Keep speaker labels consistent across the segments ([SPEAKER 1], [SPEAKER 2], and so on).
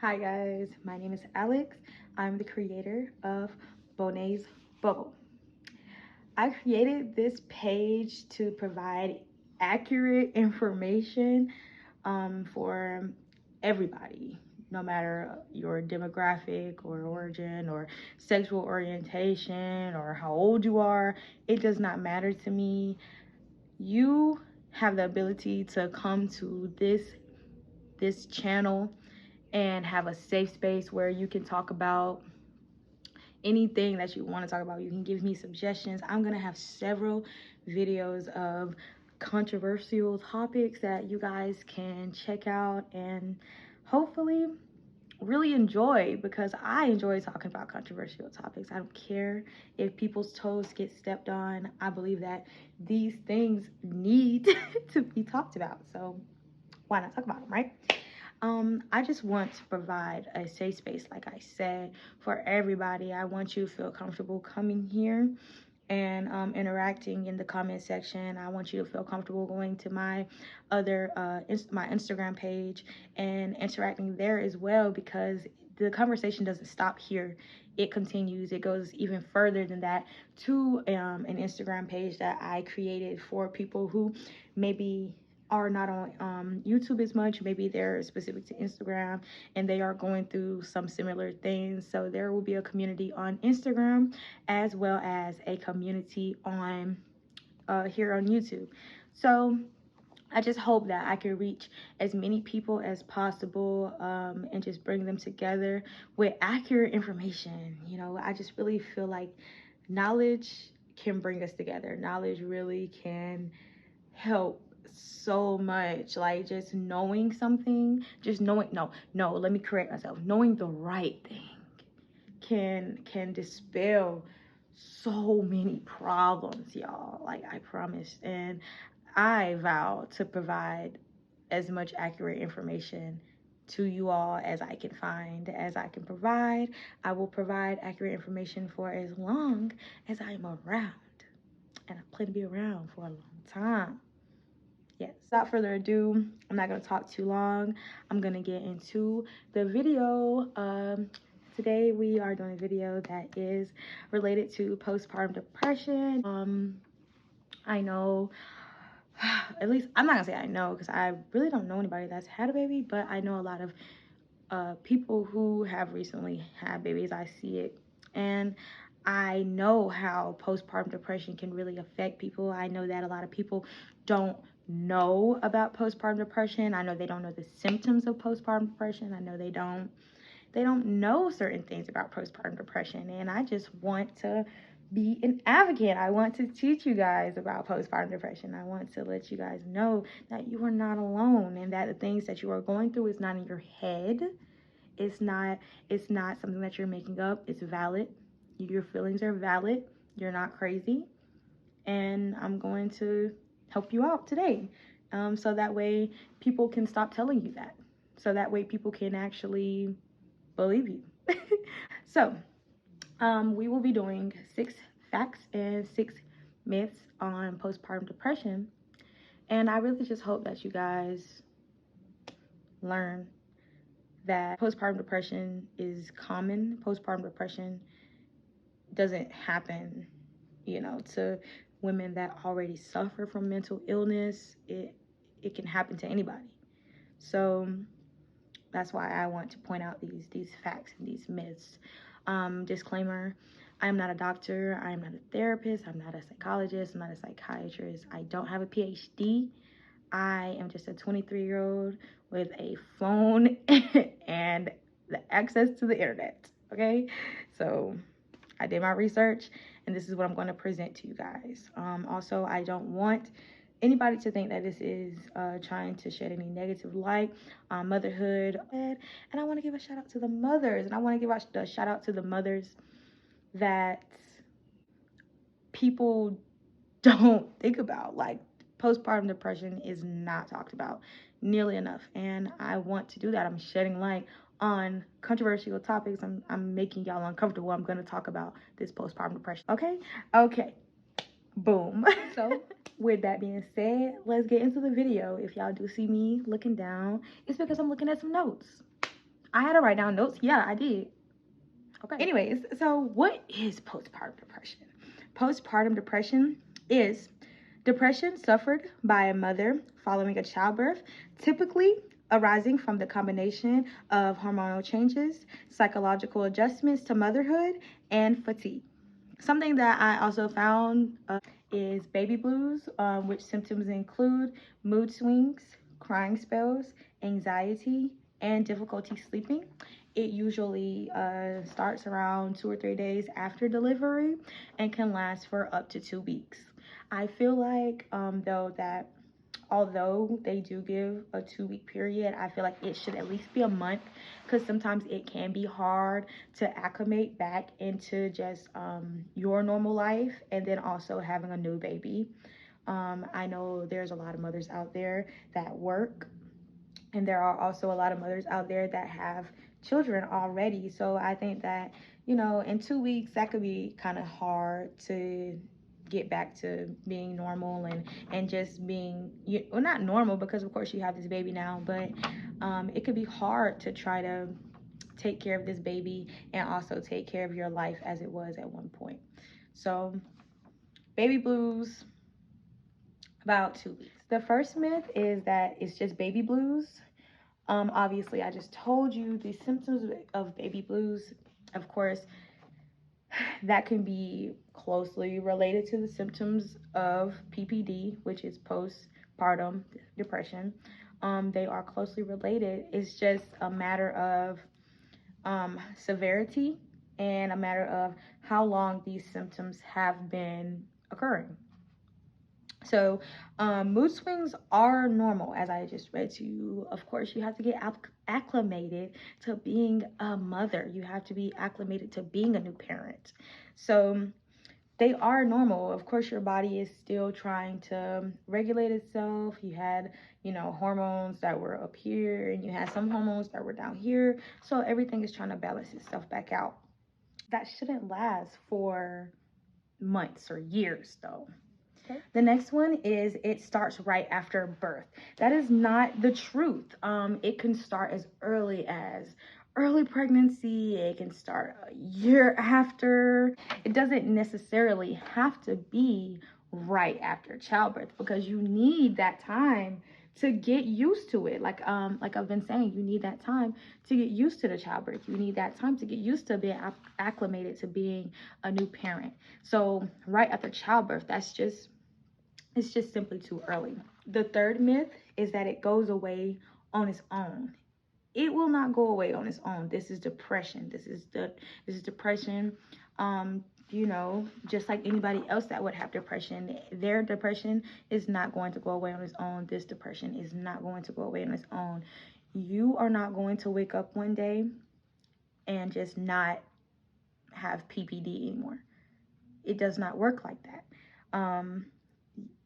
[SPEAKER 1] Hi guys, my name is Alex. I'm the creator of Bonet's Bubble. I created this page to provide accurate information for everybody, no matter your demographic or origin or sexual orientation or how old you are. It does not matter to me. You have the ability to come to this channel and have a safe space where you can talk about anything that you want to talk about. You can give me suggestions. I'm going to have several videos of controversial topics that you guys can check out and hopefully really enjoy, because I enjoy talking about controversial topics. I don't care if people's toes get stepped on. I believe that these things need to be talked about. So why not talk about them, right? I just want to provide a safe space, like I said, for everybody. I want you to feel comfortable coming here and interacting in the comment section. I want you to feel comfortable going to my other my Instagram page and interacting there as well, because the conversation doesn't stop here. It continues. It goes even further than that to an Instagram page that I created for people who maybe are not on YouTube as much. Maybe they're specific to Instagram and they are going through some similar things. So there will be a community on Instagram as well as a community on here on YouTube. So I just hope that I can reach as many people as possible and just bring them together with accurate information. You know, I just really feel like knowledge can bring us together. Knowledge really can help so much. Like just knowing something, just knowing, no, let me correct myself. Knowing the right thing can dispel so many problems, y'all. Like I promise. And I vow to provide as much accurate information to you all as I can find, as I can provide. I will provide accurate information for as long as I am around. And I plan to be around for a long time. Yes, without further ado, I'm not going to talk too long. I'm going to get into the video. Today we are doing a video that is related to postpartum depression. I know, at least I'm not gonna say I know, because I really don't know anybody that's had a baby, but I know a lot of people who have recently had babies. I see it, and I know how postpartum depression can really affect people. I know that a lot of people don't know about postpartum depression. I know they don't know the symptoms of postpartum depression. I know they don't know certain things about postpartum depression, and I just want to be an advocate. I want to teach you guys about postpartum depression. I want to let you guys know that you are not alone, and that the things that you are going through is not in your head. It's not something that you're making up. It's valid. Your feelings are valid. You're not crazy. And I'm going to help you out today. So that way people can stop telling you that. So that way people can actually believe you. So we will be doing 6 facts and 6 myths on postpartum depression. And I really just hope that you guys learn that postpartum depression is common. Postpartum depression doesn't happen, to women that already suffer from mental illness. It can happen to anybody. So that's why I want to point out these facts and these myths. Disclaimer, I am not a doctor, I am not a therapist, I'm not a psychologist, I'm not a psychiatrist, I don't have a PhD. I am just a 23-year-old with a phone and the access to the internet, okay? So I did my research, and this is what I'm going to present to you guys. Also, I don't want anybody to think that this is trying to shed any negative light on motherhood. And I want to give a shout out to the mothers, and I want to give a shout out to the mothers that people don't think about. Like, postpartum depression is not talked about nearly enough, and I want to do that. I'm shedding light on controversial topics. I'm making y'all uncomfortable. I'm going to talk about this postpartum depression. Okay, boom. So with that being said, let's get into the video. If y'all do see me looking down, it's because I'm looking at some notes. I had to write down notes. Yeah, I did. Okay. Anyways, so what is postpartum depression? Postpartum depression is depression suffered by a mother following a childbirth, typically arising from the combination of hormonal changes, psychological adjustments to motherhood, and fatigue. Something that I also found is baby blues, which symptoms include mood swings, crying spells, anxiety, and difficulty sleeping. It usually starts around 2 or 3 days after delivery and can last for up to 2 weeks. I feel like, though, that although they do give a 2 week period, I feel like it should at least be a month, because sometimes it can be hard to acclimate back into just your normal life, and then also having a new baby. I know there's a lot of mothers out there that work, and there are also a lot of mothers out there that have children already. So I think that, in 2 weeks, that could be kind of hard to get back to being normal and just being, well, not normal, because of course you have this baby now, but it could be hard to try to take care of this baby and also take care of your life as it was at one point. So baby blues, about 2 weeks. The first myth is that it's just baby blues. Obviously, I just told you the symptoms of baby blues. Of course, that can be closely related to the symptoms of PPD, which is postpartum depression. They are closely related. It's just a matter of severity and a matter of how long these symptoms have been occurring. So mood swings are normal, as I just read to you. Of course, you have to get acclimated to being a mother. You have to be acclimated to being a new parent. So they are normal. Of course, your body is still trying to regulate itself. You had, hormones that were up here, and you had some hormones that were down here. So everything is trying to balance itself back out. That shouldn't last for months or years, though. The next one is it starts right after birth. That is not the truth. It can start as early as early pregnancy. It can start a year after. It doesn't necessarily have to be right after childbirth, because you need that time to get used to it. Like I've been saying, you need that time to get used to the childbirth. You need that time to get used to being acclimated to being a new parent. So right after childbirth, it's just simply too early. The third myth is that it goes away on its own. It will not go away on its own. This is depression. This is depression. Just like anybody else that would have depression, their depression is not going to go away on its own. This depression is not going to go away on its own. You are not going to wake up one day and just not have PPD anymore. It does not work like that.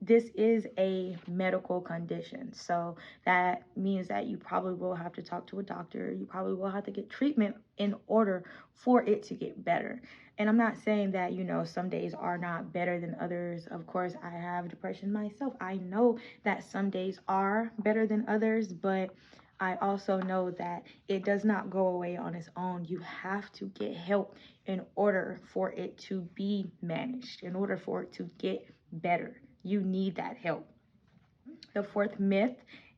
[SPEAKER 1] This is a medical condition. So that means that you probably will have to talk to a doctor. You probably will have to get treatment in order for it to get better. And I'm not saying that, some days are not better than others. Of course, I have depression myself. I know that some days are better than others, but I also know that it does not go away on its own. You have to get help in order for it to be managed, in order for it to get better. You need that help. The fourth myth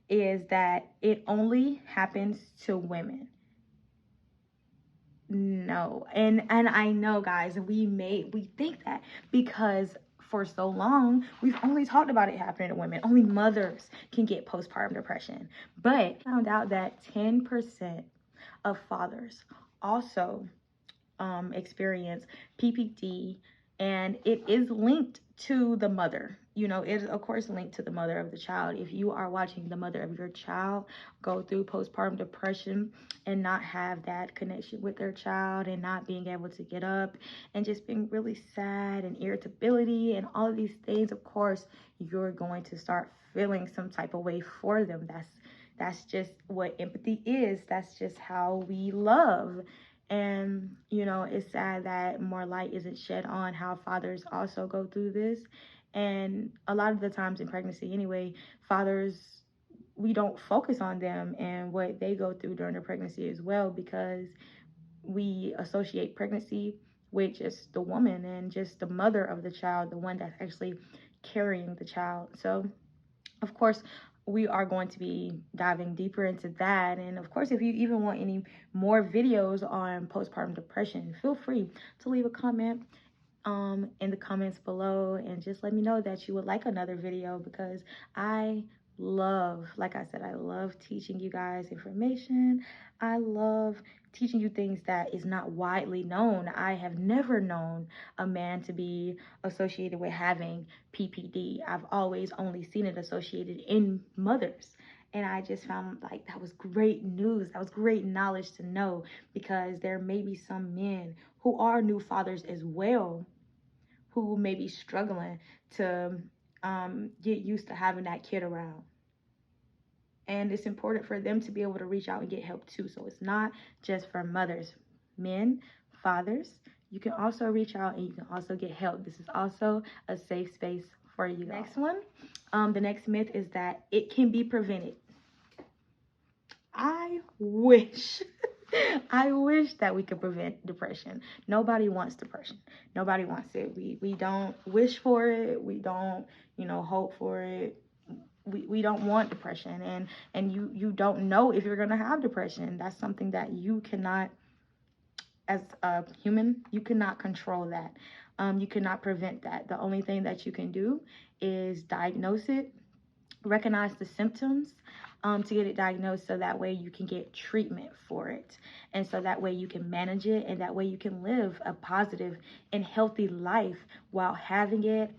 [SPEAKER 1] is that it only happens to women. No. And I know, guys, we think that because for so long we've only talked about it happening to women. Only mothers can get postpartum depression. But I found out that 10% of fathers also experience PPD, and it is linked to the mother. It is of course linked to the mother of the child. If you are watching the mother of your child go through postpartum depression and not have that connection with their child, and not being able to get up, and just being really sad, and irritability and all of these things, of course you're going to start feeling some type of way for them. That's just what empathy is. That's just how we love. And, it's sad that more light isn't shed on how fathers also go through this. And a lot of the times in pregnancy anyway, fathers we don't focus on them and what they go through during their pregnancy as well, because we associate pregnancy with just the woman and just the mother of the child, the one that's actually carrying the child. So of course, we are going to be diving deeper into that. And of course, if you even want any more videos on postpartum depression, feel free to leave a comment in the comments below and just let me know that you would like another video, because I love, like I said, I love teaching you guys information. I love teaching you things that is not widely known. I have never known a man to be associated with having PPD. I've always only seen it associated in mothers. And I just found like that was great news. That was great knowledge to know, because there may be some men who are new fathers as well, who may be struggling to get used to having that kid around. And it's important for them to be able to reach out and get help too. So it's not just for mothers, men, fathers. You can also reach out and you can also get help. This is also a safe space for you. Next one, the next myth is that it can be prevented. I wish I wish that we could prevent depression. Nobody wants depression. Nobody wants it. We don't wish for it. We don't, hope for it. We don't want depression, and you don't know if you're gonna have depression. That's something that you cannot, as a human, you cannot control that. You cannot prevent that. The only thing that you can do is diagnose it, recognize the symptoms, to get it diagnosed, so that way you can get treatment for it, and so that way you can manage it, and that way you can live a positive and healthy life while having it.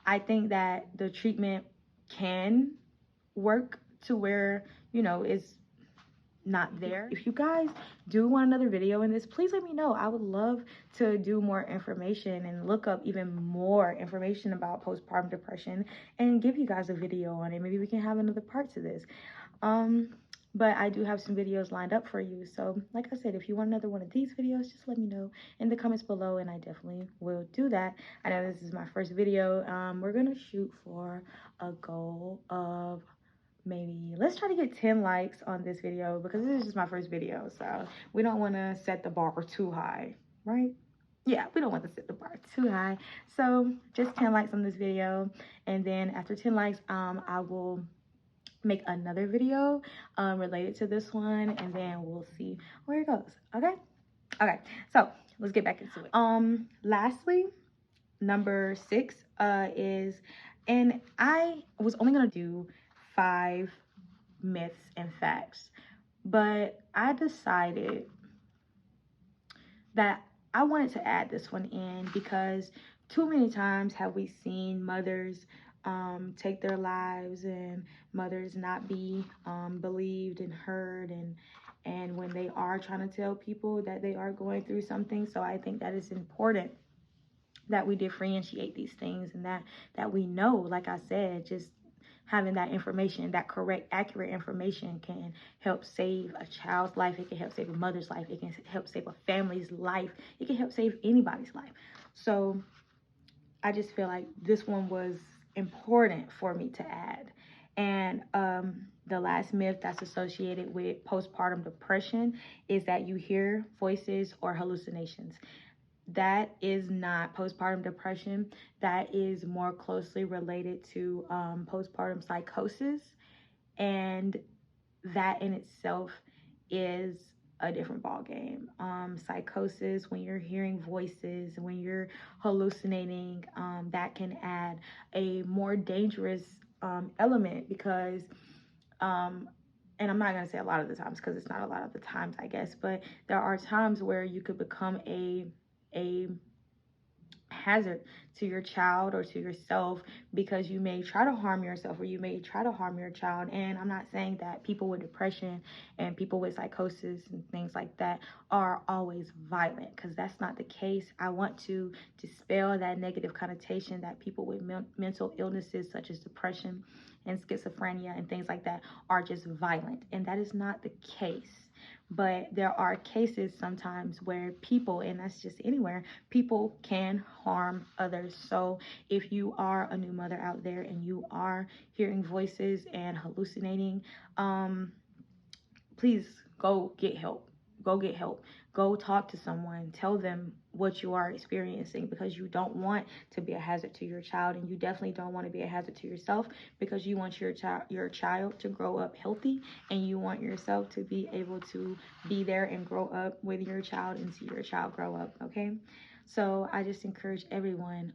[SPEAKER 1] I think that the treatment can work to where, it's not there. If you guys do want another video in this, please let me know. I would love to do more information and look up even more information about postpartum depression and give you guys a video on it. Maybe we can have another part to this. But I do have some videos lined up for you. So like I said, if you want another one of these videos, just let me know in the comments below, and I definitely will do that. I know this is my first video. We're gonna shoot for a goal of maybe, let's try to get 10 likes on this video, because this is just my first video, so we don't want to set the bar too high, right? Yeah, we don't want to set the bar too high. So just 10 likes on this video, and then after 10 likes, I will make another video related to this one, and then we'll see where it goes. Okay, so let's get back into it. Lastly, number 6 is, and I was only gonna do 5 myths and facts, but I decided that I wanted to add this one in, because too many times have we seen mothers take their lives, and mothers not be believed and heard, and when they are trying to tell people that they are going through something. So I think that it's important that we differentiate these things, and that we know, like I said, just having that information, that correct, accurate information, can help save a child's life. It can help save a mother's life. It can help save a family's life. It can help save anybody's life. So I just feel like this one was important for me to add. And the last myth that's associated with postpartum depression is that you hear voices or hallucinations. That is not postpartum depression. That is more closely related to postpartum psychosis, and that in itself is a different ball game. Psychosis, when you're hearing voices, when you're hallucinating, that can add a more dangerous element, because and I'm not going to say a lot of the times, because it's not a lot of the times, I guess, but there are times where you could become a hazard to your child or to yourself, because you may try to harm yourself, or you may try to harm your child. And I'm not saying that people with depression and people with psychosis and things like that are always violent, because that's not the case. I want to dispel that negative connotation that people with mental illnesses such as depression and schizophrenia and things like that are just violent, and that is not the case. But there are cases sometimes where people, and that's just anywhere, people can harm others. So if you are a new mother out there and you are hearing voices and hallucinating, please go get help. Go get help. Go talk to someone. Tell them what you are experiencing, because you don't want to be a hazard to your child, and you definitely don't want to be a hazard to yourself, because you want your child to grow up healthy, and you want yourself to be able to be there and grow up with your child and see your child grow up. Okay, so I just encourage everyone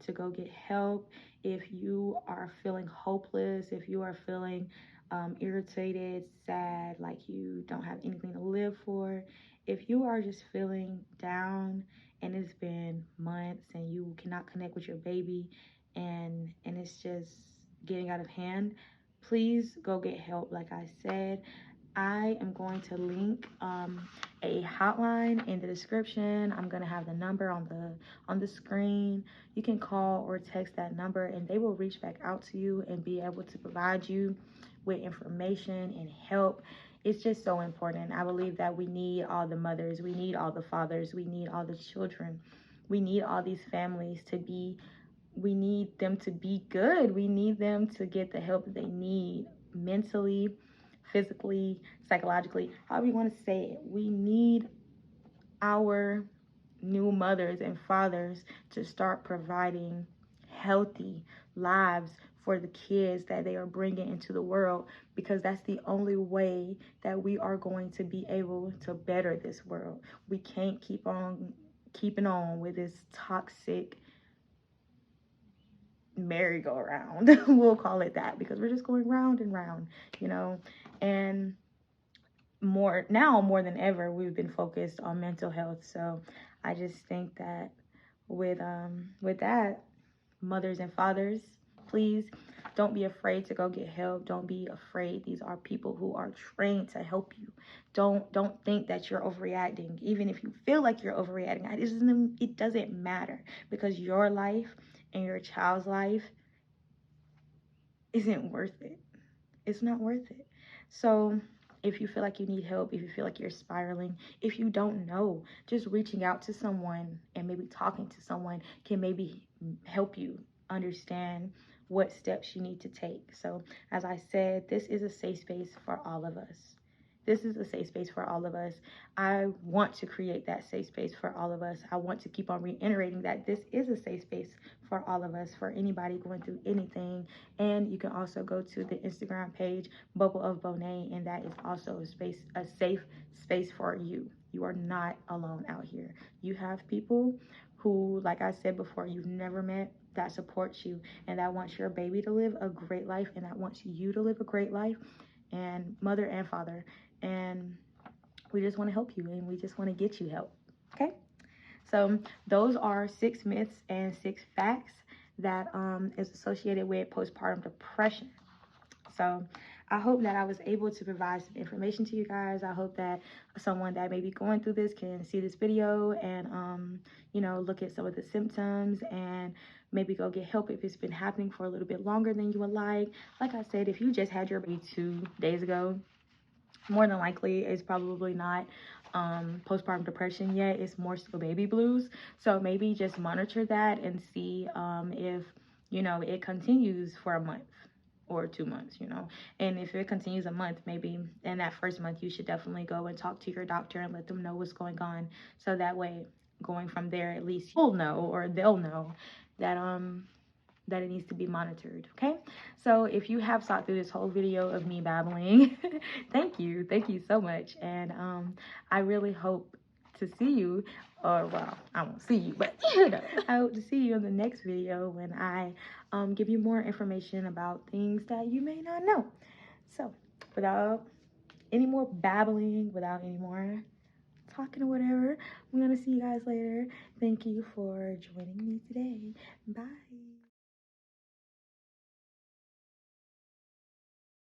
[SPEAKER 1] to go get help. If you are feeling hopeless, if you are feeling irritated, sad, like you don't have anything to live for, if you are just feeling down and it's been months and you cannot connect with your baby, and it's just getting out of hand, please go get help. Like I said, I am going to link a hotline in the description. I'm going to have the number on the screen. You can call or text that number, and they will reach back out to you and be able to provide you with information and help. It's just so important. I believe that we need all the mothers, we need all the fathers, we need all the children, we need all these families to be, we need them to be good. We need them to get the help that they need mentally, physically, psychologically, however you want to say it. We need our new mothers and fathers to start providing healthy lives for the kids that they are bringing into the world, because that's the only way that we are going to be able to better this world. We can't keep on keeping on with this toxic merry-go-round. We'll call it that, because we're just going round and round, you know. And more than ever, we've been focused on mental health. So I just think that with that, mothers and fathers, please don't be afraid to go get help. Don't be afraid. These are people who are trained to help you. Don't think that you're overreacting. Even if you feel like you're overreacting, it doesn't matter, because your life and your child's life isn't worth it. It's not worth it. So if you feel like you need help, if you feel like you're spiraling, if you don't know, just reaching out to someone and maybe talking to someone can maybe help you understand what steps you need to take. So as I said, this is a safe space for all of us. This is a safe space for all of us. I want to create that safe space for all of us. I want to keep on reiterating that this is a safe space for all of us, for anybody going through anything. And you can also go to the Instagram page, Bubble of Bonet, and that is also a safe space for you. You are not alone out here. You have people who, like I said before, you've never met, that supports you and that wants your baby to live a great life, and that wants you to live a great life, and mother and father. And we just want to help you, and we just want to get you help. Okay, so those are 6 myths and 6 facts that is associated with postpartum depression. So I hope that I was able to provide some information to you guys. I hope that someone that may be going through this can see this video and you know, look at some of the symptoms and maybe go get help if it's been happening for a little bit longer than you would like. Like I said, if you just had your baby 2 days ago, more than likely it's probably not postpartum depression yet. It's more so baby blues. So maybe just monitor that and see if, you know, it continues for a month or 2 months, you know. And if it continues a month, maybe in that first month you should definitely go and talk to your doctor and let them know what's going on, so that way going from there, at least you'll know, or they'll know that that it needs to be monitored. Okay, so if you have sat through this whole video of me babbling, thank you so much. And I really hope to see you, or well, I won't see you, but you know, I hope to see you in the next video when I give you more information about things that you may not know. So without any more babbling, without any more talking or whatever, I'm gonna see you guys later. Thank you for joining me today. Bye.